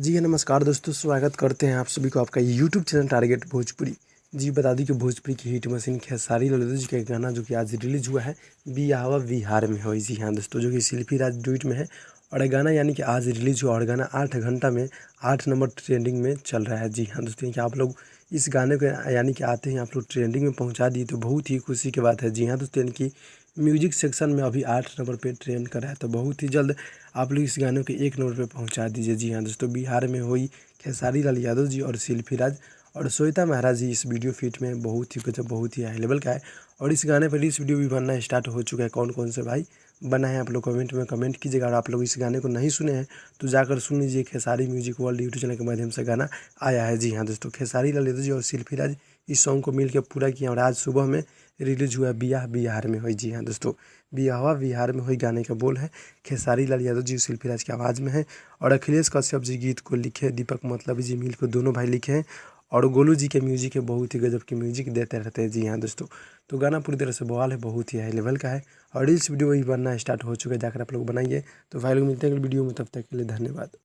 जी हाँ, नमस्कार दोस्तों, स्वागत करते हैं आप सभी को आपका यूट्यूब चैनल टारगेट भोजपुरी। जी बता दूं कि भोजपुरी की हिट मशीन खेसारी लाल जी का एक गाना जो कि आज रिलीज हुआ है बियाहवा बिहार में हो। जी हाँ दोस्तों, जो कि शिल्पी राज डुइट में है और ये गाना यानी कि आज रिलीज हुआ और गाना 8 घंटा में 8 नंबर ट्रेंडिंग में चल रहा है। जी हाँ दोस्तों, कि आप लोग इस गाने को यानी कि आते ही आप लोग ट्रेंडिंग में पहुँचा दिए तो बहुत ही खुशी की बात है। जी हाँ दोस्तों, यानी कि म्यूजिक सेक्शन में अभी 8 नंबर पे ट्रेंड कर रहा है, तो बहुत ही जल्द आप लोग इस गाने को 1 नंबर पे पहुंचा दीजिए। जी हाँ दोस्तों, बिहार में हुई खेसारी लाल यादव जी और शिल्पी राज और श्वेता महाराज जी इस वीडियो फीट में बहुत ही गजब, बहुत ही हाई लेवल का है। और इस गाने पर रील्स वीडियो भी बनना स्टार्ट हो चुका है। कौन कौन से भाई बना है आप लोग कमेंट में कमेंट कीजिएगा। और आप लोग इस गाने को नहीं सुने हैं तो जाकर सुन लीजिए, Khesari music world YouTube channel के माध्यम से गाना आया है। जी हाँ दोस्तों, खेसारी लाल यादव जी और शिल्पी राज इस सॉन्ग को मिलकर पूरा किया और आज सुबह में रिलीज हुआ बियाह बिहार में हुई। जी हाँ दोस्तों, बियाहवा बिहार में हुई गाने का बोल है खेसारी लाल यादव जी शिल्पी राज की आवाज़ में है। और अखिलेश कश्यप जी गीत को लिखे, दीपक मतलबी जी मिल को दोनों भाई लिखे हैं। और गोलू जी के म्यूजिक है, बहुत ही गजब की म्यूजिक देते रहते हैं। जी हाँ दोस्तों, तो गाना पूरी तरह से बवाल है, बहुत ही हाई लेवल का है। और रील्स वीडियो वही बनना स्टार्ट हो चुका है, जाकर आप लोग बनाइए। तो भाई लोग मिलते हैं अगली वीडियो में, तब तक के लिए धन्यवाद।